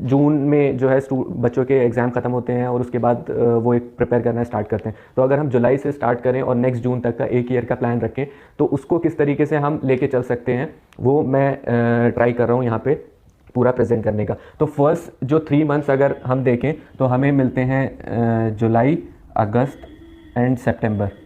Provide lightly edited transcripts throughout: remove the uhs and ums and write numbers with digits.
जून में जो है बच्चों के एग्ज़ाम ख़त्म होते हैं और उसके बाद वो एक प्रिपेयर करना स्टार्ट करते हैं। तो अगर हम जुलाई से स्टार्ट करें और नेक्स्ट जून तक का एक ईयर का प्लान रखें तो उसको किस तरीके से हम लेके चल सकते हैं वो मैं ट्राई कर रहा हूँ यहाँ पे पूरा प्रेजेंट करने का। तो फर्स्ट जो 3 मंथ्स अगर हम देखें तो हमें मिलते हैं जुलाई, अगस्त एंड सितंबर।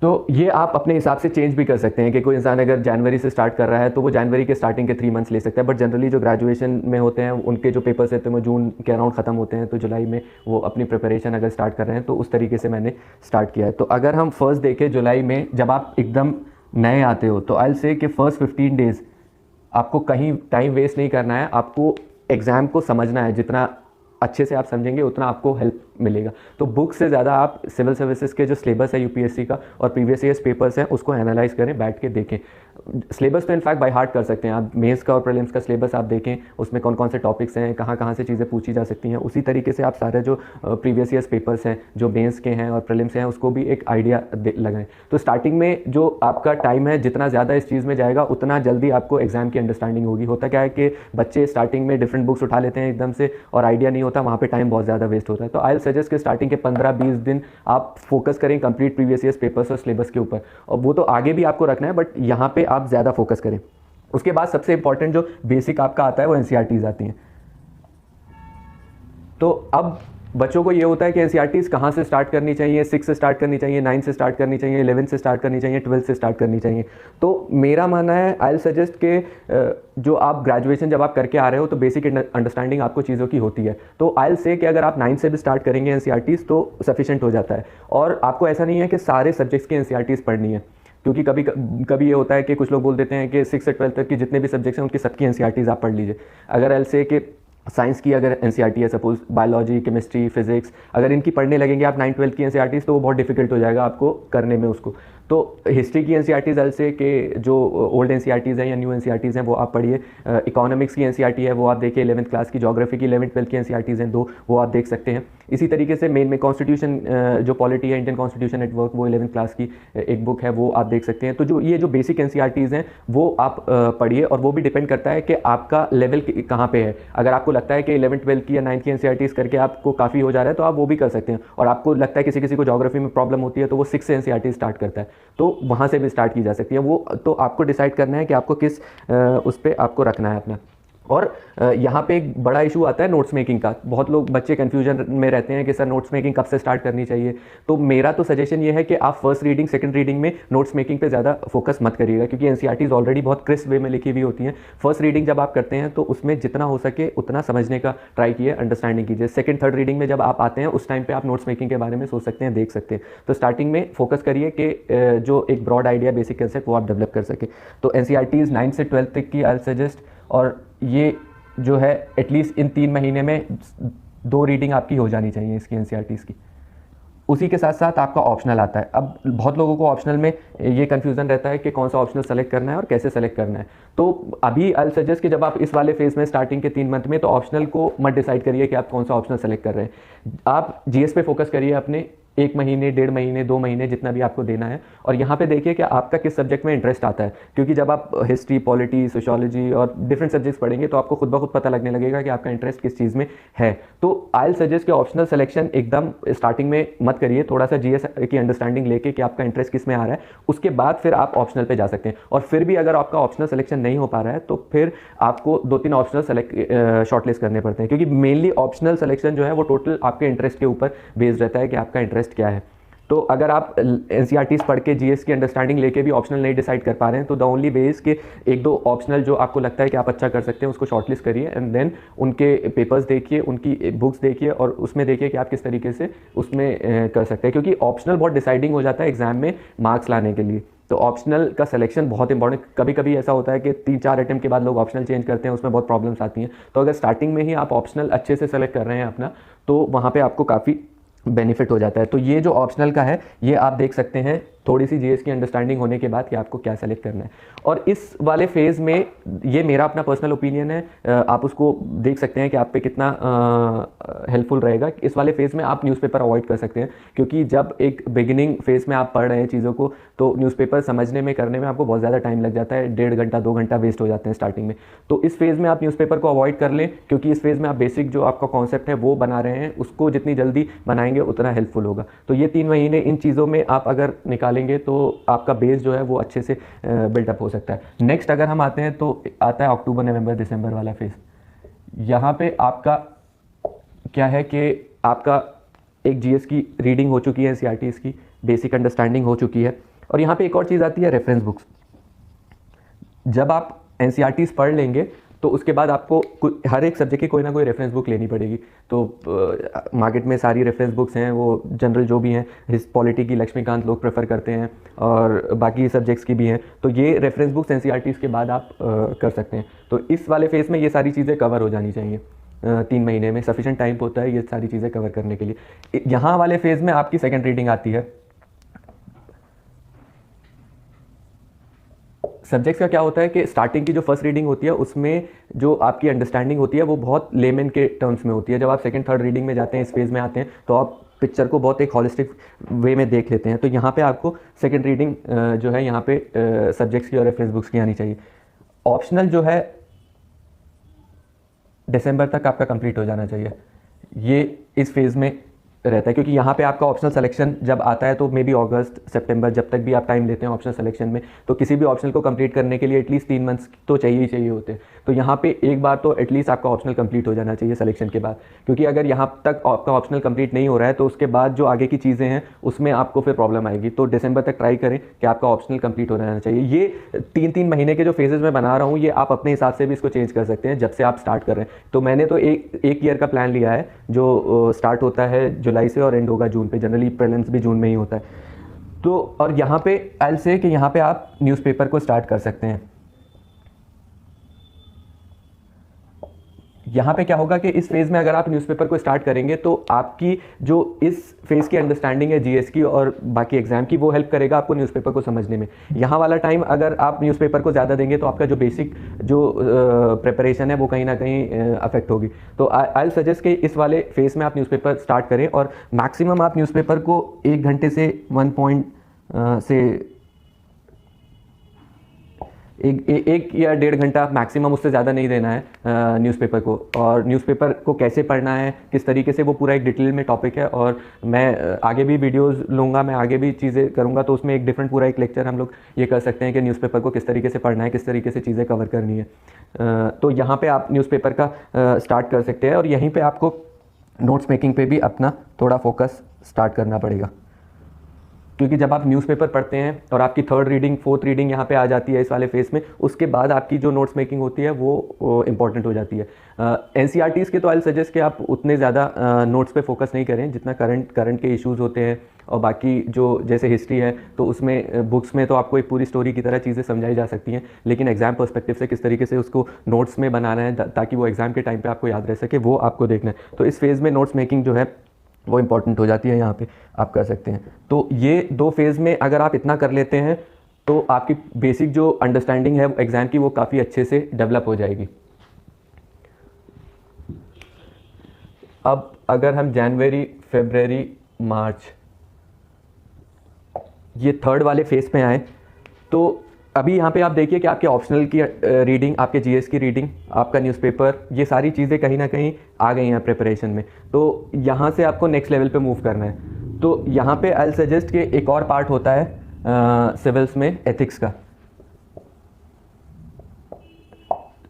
तो ये आप अपने हिसाब से चेंज भी कर सकते हैं कि कोई इंसान अगर जनवरी से स्टार्ट कर रहा है तो वो जनवरी के स्टार्टिंग के 3 मंथ्स ले सकता है, बट जनरली जो ग्रेजुएशन में होते हैं उनके जो पेपर्स रहते हैं वो जून के अराउंड ख़त्म होते हैं, तो जुलाई में वो अपनी प्रिपरेशन अगर स्टार्ट कर रहे हैं तो उस तरीके से मैंने स्टार्ट किया है। तो अगर हम फर्स्ट देखें जुलाई में जब आप एकदम नए आते हो तो आई विल से कि फ़र्स्ट 15 डेज़ आपको कहीं टाइम वेस्ट नहीं करना है, आपको एग्ज़ाम को समझना है। जितना अच्छे से आप समझेंगे उतना आपको हेल्प मिलेगा। तो बुक से ज़्यादा आप सिविल सर्विसेज के जो सिलेबस है यूपीएससी का और प्रीवियस ईयर्स पेपर्स हैं उसको एनालाइज करें, बैठ के देखें। सिलेबस तो इनफैक्ट बाय हार्ट कर सकते हैं आप, मेंस का और प्रीलिम्स का सिलेबस आप देखें, उसमें कौन कौन से टॉपिक्स हैं, कहाँ कहाँ से चीज़ें पूछी जा सकती हैं। उसी तरीके से आप सारे जो प्रीवियस ईयर्स पेपर्स हैं जो मेंस के हैं और प्रीलिम्स हैं उसको भी एक आइडिया लगाएं। तो स्टार्टिंग में जो आपका टाइम है जितना ज़्यादा इस चीज़ में जाएगा उतना जल्दी आपको एग्जाम की अंडरस्टैंडिंग होगी। होता क्या है कि बच्चे स्टार्टिंग में डिफरेंट बुक्स उठा लेते हैं एकदम से और आइडिया नहीं होता, वहाँ पर टाइम बहुत ज़्यादा वेस्ट होता है। तो आई सजेस्ट कि स्टार्टिंग के 15-20 दिन आप फोकस करें कंप्लीट प्रीवियस ईयर्स पेपर्स और सिलेबस के ऊपर, और वो तो आगे भी आपको रखना है बट यहाँ पे आप ज़्यादा फोकस करें। उसके बाद सबसे इंपॉर्टेंट जो बेसिक आपका आता है वो एनसीईआरटीज़ आती हैं। तो अब बच्चों को ये होता है कि एनसीईआरटीज़ कहाँ से स्टार्ट करनी चाहिए, 6 से स्टार्ट करनी चाहिए, 9 से स्टार्ट करनी चाहिए, 11 से स्टार्ट करनी चाहिए, 12 से स्टार्ट करनी चाहिए। तो मेरा मानना है आई विल सजेस्ट कि जो आप ग्रेजुएशन जब आप करके आ रहे हो तो बेसिक अंडरस्टैंडिंग आपको चीज़ों की होती है। तो आई विल से कि अगर आप 9 से भी स्टार्ट करेंगे एनसीईआरटीज़ तो सफिशेंट हो जाता है। और आपको ऐसा नहीं है कि सारे सब्जेक्ट्स की एनसीईआरटीज़ पढ़नी है, क्योंकि कभी ये होता है कि कुछ लोग बोल देते हैं कि 6 से 12 तक की जितने भी सब्जेक्ट्स हैं उनकी सबकी एनसीईआरटीज़ आप पढ़ लीजिए। अगर आई विल से कि साइंस की अगर एनसीईआरटी है, सपोज बायोलॉजी, केमिस्ट्री, फिजिक्स, अगर इनकी पढ़ने लगेंगे आप 9-12 की एनसीईआरटीज़ तो वो बहुत डिफिकल्ट हो जाएगा आपको करने में उसको। तो हिस्ट्री की एनसीईआरटीज़ एल से कि जो ओल्ड एनसीईआरटीज़ हैं या न्यू एनसीईआरटीज़ हैं वो आप पढ़िए। इकोनॉमिक्स की एनसीईआरटी है वो आप देखिए 11th क्लास की, ज्योग्राफी की 11th-12th की एनसीईआरटीज़ हैं 2 वो आप देख सकते हैं। इसी तरीके से मेन में कॉन्स्टिट्यूशन जो पॉलिटी है, इंडियन कॉन्स्टिट्यूशन एट वर्क, वो 11th क्लास की एक बुक है वो आप देख सकते हैं। तो जो बेसिक एनसीईआरटीज़ हैं वो आप पढ़िए, और वो भी डिपेंड करता है कि आपका लेवल कहाँ पे है। अगर आपको लगता है कि 11th-12th की या 9th की एनसीईआरटीज़ करके आपको काफ़ी हो जा रहा है तो आप वो भी कर सकते हैं, और आपको लगता है किसी किसी को ज्योग्राफी में प्रॉब्लम होती है तो वो 6 से एनसीईआरटी स्टार्ट करता है, तो वहाँ से भी स्टार्ट की जा सकती है। वो तो आपको डिसाइड करना है कि आपको किस उस पर आपको रखना है अपना। और यहाँ पे एक बड़ा इशू आता है नोट्स मेकिंग का। बहुत लोग बच्चे कन्फ्यूजन में रहते हैं कि सर नोट्स मेकिंग कब से स्टार्ट करनी चाहिए। तो मेरा तो सजेशन ये है कि आप फर्स्ट रीडिंग सेकंड रीडिंग में नोट्स मेकिंग पे ज़्यादा फोकस मत करिएगा, क्योंकि एनसीईआरटीज़ ऑलरेडी बहुत क्रिस्प वे में लिखी हुई होती हैं। फर्स्ट रीडिंग जब आप करते हैं तो उसमें जितना हो सके उतना समझने का ट्राई कीजिए, अंडरस्टैंडिंग कीजिए। सेकंड थर्ड रीडिंग में जब आप आते हैं उस टाइम पर आप नोट्स मेकिंग के बारे में सोच सकते हैं, देख सकते हैं। तो स्टार्टिंग में फोकस करिए कि जो एक ब्रॉड आइडिया, बेसिक कंसेप्ट वो आप डेवलप कर सकें। तो एनसीईआरटीज़ 9 से 12 तक की आई सजेस्ट, और ये जो है एटलीस्ट इन 3 महीने में 2 रीडिंग आपकी हो जानी चाहिए इसकी एनसीईआरटीज़ की। उसी के साथ साथ आपका ऑप्शनल आता है। अब बहुत लोगों को ऑप्शनल में ये कन्फ्यूज़न रहता है कि कौन सा ऑप्शनल सेलेक्ट करना है और कैसे सेलेक्ट करना है। तो अभी आई सजेस्ट कि जब आप इस वाले फेज़ में स्टार्टिंग के 3 मंथ में, तो ऑप्शनल को मत डिसाइड करिए कि आप कौन सा ऑप्शनल सेलेक्ट कर रहे हैं। आप जीएस पे फोकस करिए अपने 1 महीने, 1.5 महीने, 2 महीने जितना भी आपको देना है, और यहाँ पे देखिए कि आपका किस सब्जेक्ट में इंटरेस्ट आता है। क्योंकि जब आप हिस्ट्री, पॉलिटी, सोशियोलॉजी और डिफरेंट सब्जेक्ट्स पढ़ेंगे तो आपको खुद ब खुद पता लगने लगेगा कि आपका इंटरेस्ट किस चीज़ में है। तो आई सजेस्ट कि ऑप्शनल सिलेक्शन एकदम स्टार्टिंग में मत करिए, थोड़ा सा जीएस की अंडरस्टैंडिंग लेके कि आपका इंटरेस्ट किस में आ रहा है, उसके बाद फिर आप ऑप्शनल पे जा सकते हैं। और फिर भी अगर आपका ऑप्शनल सिलेक्शन नहीं हो पा रहा है तो फिर आपको 2-3 ऑप्शनल शॉर्टलिस्ट करने पड़ते हैं, क्योंकि मेनली ऑप्शनल सिलेक्शन जो है वो टोटल आपके इंटरेस्ट के ऊपर बेस्ड रहता है कि आपका इंटरेस्ट क्या है। तो अगर आप एनसीईआरटीज़ पढ़ के जीएस की अंडरस्टैंडिंग लेके भी ऑप्शनल नहीं डिसाइड कर पा रहे हैं तो द ओनली वे इज़ कि 1-2 ऑप्शनल जो आपको लगता है कि आप अच्छा कर सकते हैं उसको शॉर्टलिस्ट करिए, एंड देन उनके पेपर्स देखिए, उनकी बुक्स देखिए, और उसमें देखिए कि आप किस तरीके से उसमें कर सकते हैं। क्योंकि ऑप्शनल बहुत डिसाइडिंग हो जाता है एग्जाम में मार्क्स लाने के लिए। तो ऑप्शनल का सिलेक्शन बहुत इंपॉर्टेंट। कभी कभी ऐसा होता है कि 3-4 अटेम्प्ट के बाद लोग ऑप्शनल चेंज करते हैं, उसमें बहुत प्रॉब्लम्स आती हैं। तो अगर स्टार्टिंग में ही आप ऑप्शनल अच्छे से सेलेक्ट कर रहे हैं अपना, तो वहाँ पर आपको काफ़ी बेनिफिट हो जाता है। तो ये जो ऑप्शनल का है ये आप देख सकते हैं थोड़ी सी जीएस की अंडरस्टैंडिंग होने के बाद कि आपको क्या सेलेक्ट करना है। और इस वाले फेज़ में ये मेरा अपना पर्सनल ओपिनियन है, आप उसको देख सकते हैं कि आप पे कितना हेल्पफुल रहेगा। इस वाले फेज़ में आप न्यूज़पेपर अवॉइड कर सकते हैं, क्योंकि जब एक बिगिनिंग फेज़ में आप पढ़ रहे हैं चीज़ों को, तो न्यूज़पेपर समझने में करने में आपको बहुत ज़्यादा टाइम लग जाता है, 1.5 घंटा 2 घंटा वेस्ट हो जाते हैं स्टार्टिंग में। तो इस फेज़ में आप न्यूज़पेपर को अवॉइड कर लें, क्योंकि इस फेज़ में आप बेसिक जो आपका कॉन्सेप्ट है वो बना रहे हैं, उसको जितनी जल्दी बनाएंगे उतना हेल्पफुल होगा। तो ये 3 महीने इन चीज़ों में आप अगर निकालेंगे तो आपका बेस जो है वो अच्छे से बिल्डअप हो सकता है। नेक्स्ट अगर हम आते हैं तो आता है अक्टूबर नवंबर दिसंबर वाला फेज़। यहाँ पे आपका क्या है कि आपका एक जीएस की रीडिंग हो चुकी है, एनसीईआरटीज़ की बेसिक अंडरस्टैंडिंग हो चुकी है, और यहाँ पे एक और चीज़ आती है, रेफरेंस बुक्स। जब आप एनसीईआरटीज़ पढ़ लेंगे तो उसके बाद आपको हर एक सब्जेक्ट की कोई ना कोई रेफरेंस बुक लेनी पड़ेगी। तो मार्केट में सारी रेफरेंस बुक्स हैं, वो जनरल जो भी हैं, पॉलिटी की लक्ष्मीकांत लोग प्रेफर करते हैं और बाकी सब्जेक्ट्स की भी हैं। तो ये रेफरेंस बुक्स एनसीईआरटीज़ के बाद आप कर सकते हैं। तो इस वाले फेज़ में ये सारी चीज़ें कवर हो जानी चाहिए। 3 महीने में सफिशेंट टाइम होता है ये सारी चीज़ें कवर करने के लिए। यहाँ वाले फेज़ में आपकी सेकेंड रीडिंग आती है। सब्जेक्ट्स का क्या होता है कि स्टार्टिंग की जो फर्स्ट रीडिंग होती है उसमें जो आपकी अंडरस्टैंडिंग होती है वो बहुत लेमन के टर्म्स में होती है। जब आप सेकंड थर्ड रीडिंग में जाते हैं, इस फेज़ में आते हैं, तो आप पिक्चर को बहुत एक हॉलिस्टिक वे में देख लेते हैं। तो यहाँ पे आपको सेकंड रीडिंग जो है यहाँ पे सब्जेक्ट्स की और रेफरेंस बुक्स की आनी चाहिए। ऑप्शनल जो है दिसंबर तक आपका कंप्लीट हो जाना चाहिए, ये इस फेज़ में रहता है, क्योंकि यहाँ पे आपका ऑप्शनल सिलेक्शन जब आता है तो मे बी अगस्त सितंबर, जब तक भी आप टाइम लेते हैं ऑप्शनल सिलेक्शन में, तो किसी भी ऑप्शनल को कंप्लीट करने के लिए एटलीस्ट 3 मंथ्स तो चाहिए ही चाहिए होते हैं। तो यहाँ पे एक बार तो एटलीस्ट आपका ऑप्शनल कंप्लीट हो जाना चाहिए सिलेक्शन के बाद, क्योंकि अगर यहाँ तक आपका ऑप्शनल कंप्लीट नहीं हो रहा है तो उसके बाद जो आगे की चीज़ें हैं उसमें आपको फिर प्रॉब्लम आएगी। तो दिसंबर तक ट्राई करें कि आपका ऑप्शनल कंप्लीट हो जाना चाहिए। ये 3-3 महीने के जो फेजेस मैं बना रहा हूँ, ये आप अपने हिसाब से भी इसको चेंज कर सकते हैं जब से आप स्टार्ट कर रहे हैं। तो मैंने तो एक ईयर का प्लान लिया है जो स्टार्ट होता है जुलाई से और एंड होगा जून पे। जनरली प्रीलिम्स भी जून में ही होता है। तो और यहाँ पे आई से कि यहाँ पे आप न्यूज़पेपर को स्टार्ट कर सकते हैं। यहाँ पे क्या होगा कि इस फेज़ में अगर आप न्यूज़पेपर को स्टार्ट करेंगे तो आपकी जो इस फेज़ की अंडरस्टैंडिंग है जीएस की और बाकी एग्जाम की, वो हेल्प करेगा आपको न्यूज़पेपर को समझने में। यहाँ वाला टाइम अगर आप न्यूज़पेपर को ज़्यादा देंगे तो आपका जो बेसिक जो प्रिपरेशन है वो कहीं ना कहीं अफेक्ट होगी। तो आई सजेस्ट कि इस वाले फेज़ में आप न्यूज़पेपर स्टार्ट करें, और मैक्सिमम आप न्यूज़पेपर को 1 घंटे से 1 या 1.5 घंटा मैक्सिमम, उससे ज़्यादा नहीं देना है न्यूज़पेपर को। और न्यूज़पेपर को कैसे पढ़ना है, किस तरीके से, वो पूरा एक डिटेल में टॉपिक है, और मैं आगे भी वीडियोस लूँगा, मैं आगे भी चीज़ें करूँगा। तो उसमें एक डिफरेंट पूरा एक लेक्चर हम लोग ये कर सकते हैं कि न्यूज़पेपर को किस तरीके से पढ़ना है, किस तरीके से चीज़ें कवर करनी है। तो यहाँ पर आप न्यूज़पेपर का स्टार्ट कर सकते हैं, और यहीं पर आपको नोट्स मेकिंग पर भी अपना थोड़ा फोकस स्टार्ट करना पड़ेगा, क्योंकि जब आप न्यूज़पेपर पढ़ते हैं और आपकी थर्ड रीडिंग फोर्थ रीडिंग यहाँ पे आ जाती है इस वाले फेज़ में, उसके बाद आपकी जो नोट्स मेकिंग होती है वो इंपॉर्टेंट हो जाती है। एनसीईआरटीज़ के तो आई सजेस्ट कि आप उतने ज़्यादा नोट्स पे फोकस नहीं करें जितना करंट के इश्यूज़ होते हैं, और बाकी जो जैसे हिस्ट्री है तो उसमें बुक्स में तो आपको एक पूरी स्टोरी की तरह चीज़ें समझाई जा सकती हैं, लेकिन एग्जाम पर्सपेक्टिव से किस तरीके से उसको नोट्स में बनाना है ताकि वो एग्ज़ाम के टाइम पर आपको याद रह सके, वो आपको देखना है। तो इस फेज़ में नोट्स मेकिंग जो है वो इंपॉर्टेंट हो जाती है, यहाँ पे आप कर सकते हैं। तो ये 2 फेज़ में अगर आप इतना कर लेते हैं तो आपकी बेसिक जो अंडरस्टैंडिंग है एग्ज़ाम की वो काफ़ी अच्छे से डेवलप हो जाएगी। अब अगर हम जनवरी, फरवरी, मार्च ये थर्ड वाले फेज़ पे आए, तो अभी यहाँ पे आप देखिए कि आपके ऑप्शनल की रीडिंग, आपके जीएस की रीडिंग, आपका न्यूज़पेपर, ये सारी चीज़ें कहीं ना कहीं आ गई हैं प्रिपरेशन में। तो यहाँ से आपको नेक्स्ट लेवल पे मूव करना है। तो यहाँ पे आई सजेस्ट कि एक और पार्ट होता है सिविल्स में एथिक्स का।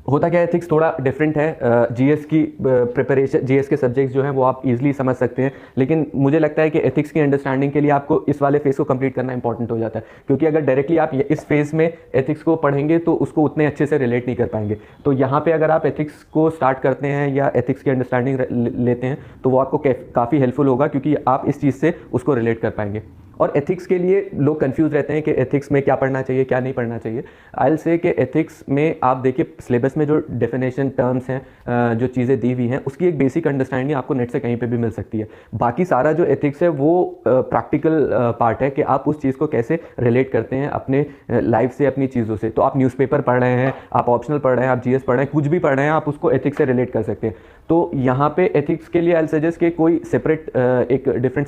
होता क्या है, एथिक्स थोड़ा डिफरेंट है। जीएस की प्रिपरेशन, जीएस के सब्जेक्ट्स जो हैं वो आप इजीली समझ सकते हैं, लेकिन मुझे लगता है कि एथिक्स की अंडरस्टैंडिंग के लिए आपको इस वाले फेज़ को कंप्लीट करना इंपॉर्टेंट हो जाता है, क्योंकि अगर डायरेक्टली आप इस फेज़ में एथिक्स को पढ़ेंगे तो उसको उतने अच्छे से रिलेट नहीं कर पाएंगे। तो यहाँ पे अगर आप एथिक्स को स्टार्ट करते हैं या एथिक्स की अंडरस्टैंडिंग लेते हैं तो वो आपको काफ़ी हेल्पफुल होगा, क्योंकि आप इस चीज़ से उसको रिलेट कर पाएंगे। और एथिक्स के लिए लोग कंफ्यूज रहते हैं कि एथिक्स में क्या पढ़ना चाहिए क्या नहीं पढ़ना चाहिए। आई विल से कि एथिक्स में आप देखिए सिलेबस में जो डेफिनेशन टर्म्स हैं, जो चीज़ें दी हुई हैं, उसकी एक बेसिक अंडरस्टैंडिंग आपको नेट से कहीं पे भी मिल सकती है। बाकी सारा जो एथिक्स है वो प्रैक्टिकल पार्ट है कि आप उस चीज़ को कैसे रिलेट करते हैं अपने लाइफ से, अपनी चीज़ों से। तो आप न्यूज़पेपर पढ़ रहे हैं, आप ऑप्शनल पढ़ रहे हैं, आप जीएस पढ़ रहे हैं, कुछ भी पढ़ रहे हैं, आप उसको एथिक्स से रिलेट कर सकते हैं। तो यहाँ पे एथिक्स के लिए आई विल सजेस्ट कि कोई सेपरेट एक डिफरेंट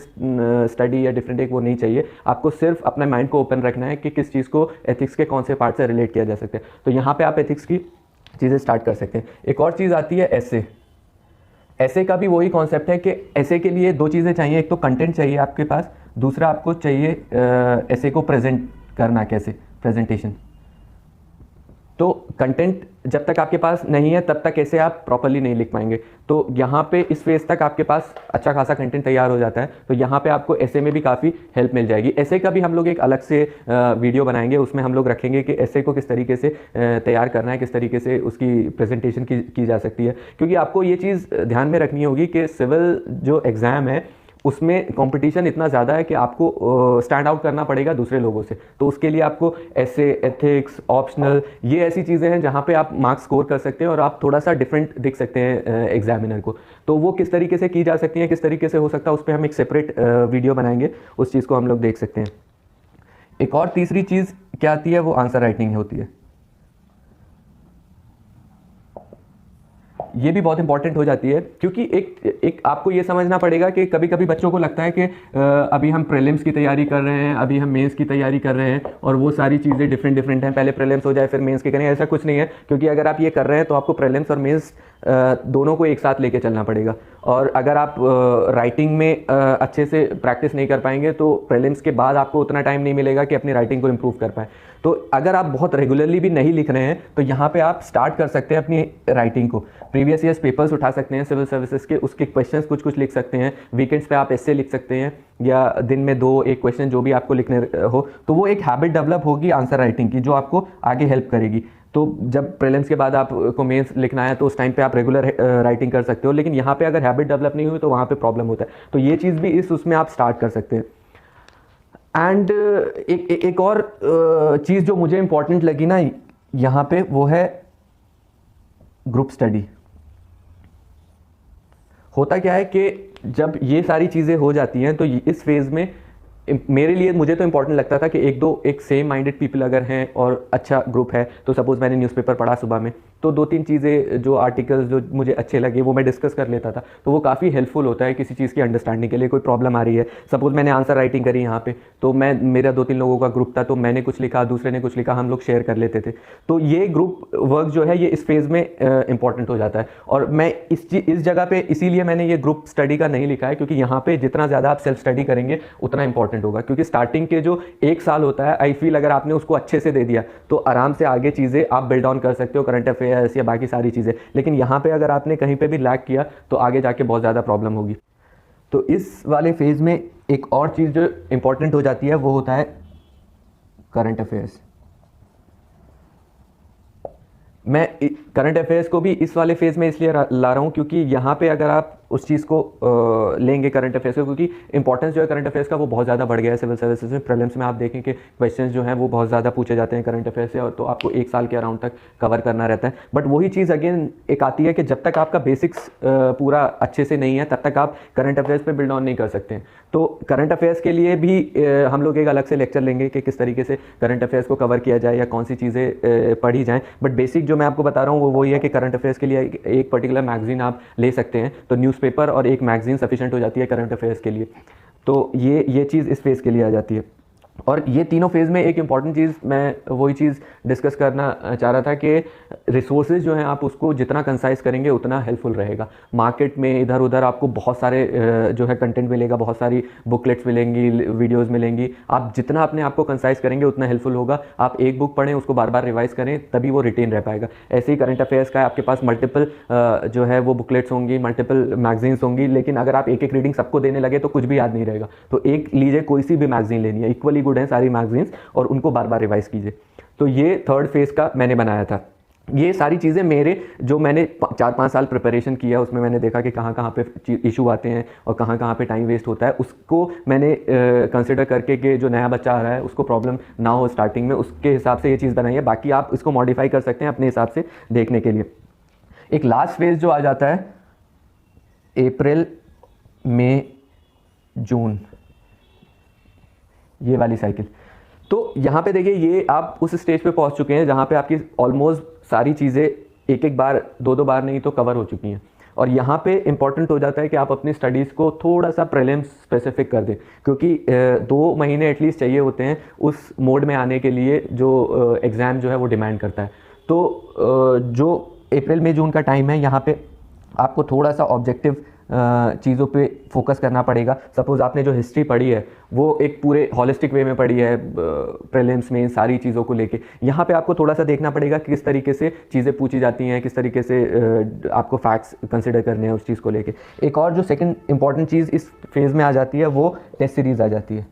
स्टडी या डिफरेंट एक वो नहीं चाहिए। आपको सिर्फ अपने माइंड को ओपन रखना है कि किस चीज़ को एथिक्स के कौन से पार्ट से रिलेट किया जा सकता है। तो यहाँ पे आप एथिक्स की चीज़ें स्टार्ट कर सकते हैं। एक और चीज़ आती है ऐसे। ऐसे का भी वही कॉन्सेप्ट है कि ऐसे के लिए दो चीज़ें चाहिए, एक तो कंटेंट चाहिए आपके पास, दूसरा आपको चाहिए ऐसे को प्रेजेंट करना, कैसे प्रेजेंटेशन। तो कंटेंट जब तक आपके पास नहीं है तब तक ऐसे आप प्रॉपरली नहीं लिख पाएंगे। तो यहाँ पे इस फेज तक आपके पास अच्छा खासा कंटेंट तैयार हो जाता है, तो यहाँ पे आपको ऐसे में भी काफ़ी हेल्प मिल जाएगी। ऐसे का भी हम लोग एक अलग से वीडियो बनाएंगे, उसमें हम लोग रखेंगे कि ऐसे को किस तरीके से तैयार करना है, किस तरीके से उसकी प्रेजेंटेशन की जा सकती है। क्योंकि आपको ये चीज़ ध्यान में रखनी होगी कि सिविल जो एग्ज़ाम है उसमें कंपटीशन इतना ज़्यादा है कि आपको स्टैंड आउट करना पड़ेगा दूसरे लोगों से। तो उसके लिए आपको ऐसे, एथिक्स, ऑप्शनल, ये ऐसी चीज़ें हैं जहाँ पे आप मार्क्स स्कोर कर सकते हैं और आप थोड़ा सा डिफरेंट दिख सकते हैं एग्जामिनर को। तो वो किस तरीके से की जा सकती है, किस तरीके से हो सकता है, उस पर हम एक सेपरेट वीडियो बनाएंगे, उस चीज़ को हम लोग देख सकते हैं। एक और तीसरी चीज़ क्या आती है, वो आंसर राइटिंग होती है। ये भी बहुत इंपॉर्टेंट हो जाती है, क्योंकि एक आपको ये समझना पड़ेगा कि कभी कभी बच्चों को लगता है कि अभी हम प्रीलिम्स की तैयारी कर रहे हैं, अभी हम मेंस की तैयारी कर रहे हैं और वो सारी चीज़ें डिफरेंट हैं, पहले प्रीलिम्स हो जाए फिर मेंस की करें। ऐसा कुछ नहीं है, क्योंकि अगर आप ये कर रहे हैं तो आपको प्रीलिम्स और मेंस दोनों को एक साथ लेके चलना पड़ेगा। और अगर आप राइटिंग में अच्छे से प्रैक्टिस नहीं कर पाएंगे तो प्रीलिम्स के बाद आपको उतना टाइम नहीं मिलेगा कि अपनी राइटिंग को इम्प्रूव कर पाएँ। तो अगर आप बहुत रेगुलरली भी नहीं लिख रहे हैं तो यहाँ पे आप स्टार्ट कर सकते हैं अपनी राइटिंग को। प्रीवियस ईयर्स पेपर्स उठा सकते हैं सिविल सर्विसेज के, उसके क्वेश्चंस कुछ लिख सकते हैं। वीकेंड्स पे आप ऐसे लिख सकते हैं, या दिन में 2-1 क्वेश्चन जो भी आपको लिखने हो। तो वो एक हैबिट डेवलप होगी आंसर राइटिंग की, जो आपको आगे हेल्प करेगी। तो जब प्रीलिम्स के बाद आपको मेंस लिखना है तो उस टाइम पे आप रेगुलर राइटिंग कर सकते हो, लेकिन यहाँ पे अगर हैबिट डेवलप नहीं हुई तो वहाँ पे प्रॉब्लम होता है। तो ये चीज़ भी उसमें आप स्टार्ट कर सकते हैं। एंड एक और चीज़ जो मुझे इंपॉर्टेंट लगी ना यहाँ पे, वो है ग्रुप स्टडी। होता क्या है कि जब ये सारी चीज़ें हो जाती हैं तो इस फेज़ में मेरे लिए, मुझे तो इंपॉर्टेंट लगता था कि एक सेम माइंडेड पीपल अगर हैं और अच्छा ग्रुप है, तो सपोज़ मैंने न्यूज़पेपर पढ़ा सुबह में, तो 2-3 चीज़ें जो आर्टिकल्स जो मुझे अच्छे लगे वो मैं डिस्कस कर लेता था। तो वो काफ़ी हेल्पफुल होता है किसी चीज़ की अंडरस्टैंडिंग के लिए। कोई प्रॉब्लम आ रही है, सपोज़ मैंने आंसर राइटिंग करी यहाँ पे, तो मेरा 2-3 लोगों का ग्रुप था, तो मैंने कुछ लिखा, दूसरे ने कुछ लिखा, हम लोग शेयर कर लेते थे। तो ये ग्रुप वर्क जो है ये इस फेज़ में इंपॉर्टेंट हो जाता है। और मैं इस जगह पर इसीलिए मैंने ये ग्रुप स्टडी का नहीं लिखा है, क्योंकि यहाँ पर जितना ज़्यादा आप सेल्फ स्टडी करेंगे उतना इंपॉर्टेंट होगा। क्योंकि स्टार्टिंग के जो 1 साल होता है, आई फील अगर आपने उसको अच्छे से दे दिया तो आराम से आगे चीज़ें आप बिल्ड ऑन कर सकते हो, करंट अफेयर्स या बाकी सारी चीज़ें। लेकिन यहाँ पे अगर आपने कहीं पे भी लैग किया तो आगे जाके बहुत ज़्यादा प्रॉब्लम होगी। तो इस वाले फेज़ में एक और चीज़ जो इंपॉर्टेंट हो जाती है वो होता है करंट अफेयर्स। मैं करंट अफेयर्स को भी इस वाले फेज़ में इसलिए ला रहा हूँ क्योंकि यहाँ पे अगर आप उस चीज़ को लेंगे करंट अफेयर्स को, क्योंकि इंपॉर्टेंस जो है करंट अफेयर्स का वो बहुत ज़्यादा बढ़ गया है सिविल सर्विसेज में। प्रीलिम्स में आप देखें कि क्वेश्चंस जो हैं वो बहुत ज़्यादा पूछे जाते हैं करंट अफेयर्स से, और तो आपको 1 साल के अराउंड तक कवर करना रहता है। बट वही चीज़ अगेन एक आती है कि जब तक आपका बेसिक्स पूरा अच्छे से नहीं है तब तक आप करंट अफेयर्स पर बिल्ड ऑन नहीं कर सकते हैं। तो करंट अफेयर्स के लिए भी हम लोग एक अलग से लेक्चर लेंगे कि किस तरीके से करंट अफेयर्स को कवर किया जाए या कौन सी चीज़ें पढ़ी जाएँ। बट बेसिक जो मैं आपको बता रहा हूँ वो वही है कि करंट अफेयर्स के लिए एक पर्टिकुलर मैगजीन आप ले सकते हैं। तो न्यूज़पेपर और एक मैगजीन सफिशिएंट हो जाती है करंट अफेयर्स के लिए। तो ये चीज़ इस फेज़ के लिए आ जाती है। और ये तीनों फेज़ में एक इंपॉर्टेंट चीज़, मैं वही चीज़ डिस्कस करना चाह रहा था कि रिसोर्सेज जो हैं आप उसको जितना कंसाइज करेंगे उतना हेल्पफुल रहेगा। मार्केट में इधर उधर आपको बहुत सारे जो है कंटेंट मिलेगा, बहुत सारी बुकलेट्स मिलेंगी, वीडियोज़ मिलेंगी। आप जितना अपने आप को कंसाइज करेंगे उतना हेल्पफुल होगा। आप एक बुक पढ़ें, उसको बार बार रिवाइज करें, तभी वो रिटेन रह पाएगा। ऐसे ही करंट अफेयर्स का आपके पास मल्टीपल जो है वो बुकलेट्स होंगी, मल्टीपल मैगजीन्स होंगी, लेकिन अगर आप एक रीडिंग सबको देने लगे तो कुछ भी याद नहीं रहेगा। तो एक लीजिए, कोई सी भी मैगजीन लेनी है, इक्वली गुड हैं सारी मैगजीन्स, और उनको बार बार रिवाइज कीजिए। तो ये 3rd फेज़ का मैंने बनाया था। ये सारी चीज़ें मेरे जो मैंने 4-5 साल प्रिपरेशन किया उसमें मैंने देखा कि कहाँ कहाँ पे इशू आते हैं और कहाँ कहाँ पे टाइम वेस्ट होता है, उसको मैंने कंसिडर करके कि जो नया बच्चा आ रहा है उसको प्रॉब्लम ना हो स्टार्टिंग में, उसके हिसाब से ये चीज़ बनाई है। बाकी आप इसको मॉडिफाई कर सकते हैं अपने हिसाब से देखने के लिए। एक लास्ट फेज़ जो आ जाता है अप्रैल मई जून, ये वाली साइकिल। तो यहाँ पे देखिए ये आप उस स्टेज पे पहुँच चुके हैं जहाँ पे आपकी ऑलमोस्ट सारी चीज़ें एक एक बार 2-2 बार नहीं तो कवर हो चुकी हैं। और यहाँ पे इम्पॉर्टेंट हो जाता है कि आप अपनी स्टडीज़ को थोड़ा सा प्रीलिम्स स्पेसिफिक कर दें, क्योंकि 2 महीने एटलीस्ट चाहिए होते हैं उस मोड में आने के लिए जो एग्ज़ाम जो है वो डिमांड करता है। तो जो अप्रैल मई जून का टाइम है यहाँ पे आपको थोड़ा सा ऑब्जेक्टिव चीज़ों पे फोकस करना पड़ेगा। सपोज़ आपने जो हिस्ट्री पढ़ी है वो एक पूरे हॉलिस्टिक वे में पढ़ी है प्रीलिम्स में इन सारी चीज़ों को लेके, यहाँ पे आपको थोड़ा सा देखना पड़ेगा किस तरीके से चीज़ें पूछी जाती हैं, किस तरीके से आपको फैक्ट्स कंसिडर करने हैं उस चीज़ को लेके। एक और जो सेकंड इंपॉर्टेंट चीज़ इस फेज़ में आ जाती है वो टेस्ट सीरीज़ आ जाती है।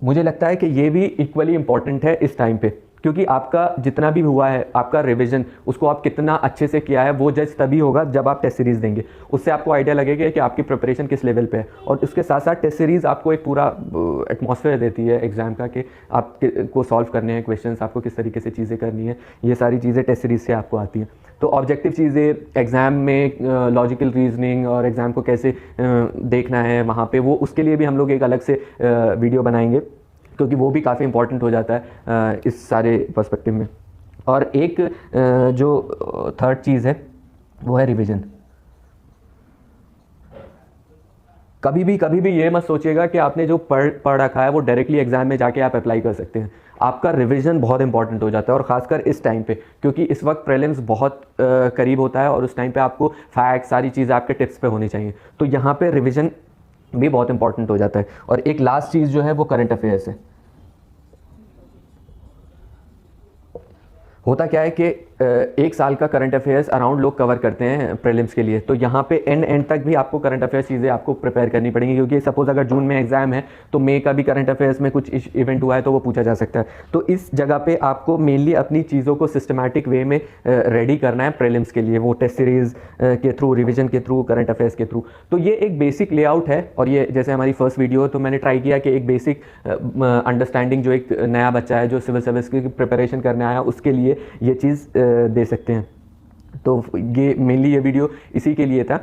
मुझे लगता है कि ये भी इक्वली इम्पॉर्टेंट है इस टाइम पे, क्योंकि आपका जितना भी हुआ है आपका रिवीजन उसको आप कितना अच्छे से किया है वो जज तभी होगा जब आप टेस्ट सीरीज़ देंगे। उससे आपको आइडिया लगेगा कि आपकी प्रिपरेशन किस लेवल पे है। और उसके साथ साथ टेस्ट सीरीज़ आपको एक पूरा एटमॉस्फेयर देती है एग्ज़ाम का कि आप को सॉल्व करने हैं क्वेश्चंस, आपको किस तरीके से चीज़ें करनी है, ये सारी चीज़ें टेस्ट सीरीज़ से आपको आती हैं। तो ऑब्जेक्टिव चीज़ें एग्ज़ाम में लॉजिकल रीजनिंग और एग्ज़ाम को कैसे देखना है वहाँ पर, वो उसके लिए भी हम लोग एक अलग से वीडियो बनाएंगे, क्योंकि वो भी काफ़ी इंपॉर्टेंट हो जाता है इस सारे पर्सपेक्टिव में। और एक जो थर्ड चीज़ है वो है रिवीजन। कभी भी ये मत सोचिएगा कि आपने जो पढ़ रखा है वो डायरेक्टली एग्जाम में जाके आप अप्लाई कर सकते हैं। आपका रिवीजन बहुत इंपॉर्टेंट हो जाता है, और ख़ासकर इस टाइम पे, क्योंकि इस वक्त प्रीलिम्स बहुत करीब होता है और उस टाइम पे आपको फैक्ट सारी चीज़ें आपके टिप्स पे होनी चाहिए। तो यहाँ पे रिवीजन भी बहुत इंपॉर्टेंट हो जाता है। और एक लास्ट चीज़ जो है वो करंट अफेयर्स है। होता क्या है कि एक साल का करंट अफेयर्स अराउंड लोग कवर करते हैं प्रीलिम्स के लिए, तो यहाँ पे एंड तक भी आपको करंट अफेयर्स चीज़ें आपको प्रिपेयर करनी पड़ेंगी, क्योंकि सपोज़ अगर जून में एग्जाम है तो मई का भी करंट अफेयर्स में कुछ इवेंट हुआ है तो वो पूछा जा सकता है। तो इस जगह पे आपको मेनली अपनी चीज़ों को सिस्टमैटिक वे में रेडी करना है प्रीलिम्स के लिए, वो टेस्ट सीरीज़ के थ्रू, रिविजन के थ्रू, करंट अफेयर्स के थ्रू। तो ये एक बेसिक लेआउट है, और ये जैसे हमारी फर्स्ट वीडियो है तो मैंने ट्राई किया कि एक बेसिक अंडरस्टैंडिंग जो एक नया बच्चा है जो सिविल सर्विस की प्रिपरेशन करने आया उसके लिए ये चीज़ दे सकते हैं। तो ये मेनली ये वीडियो इसी के लिए था।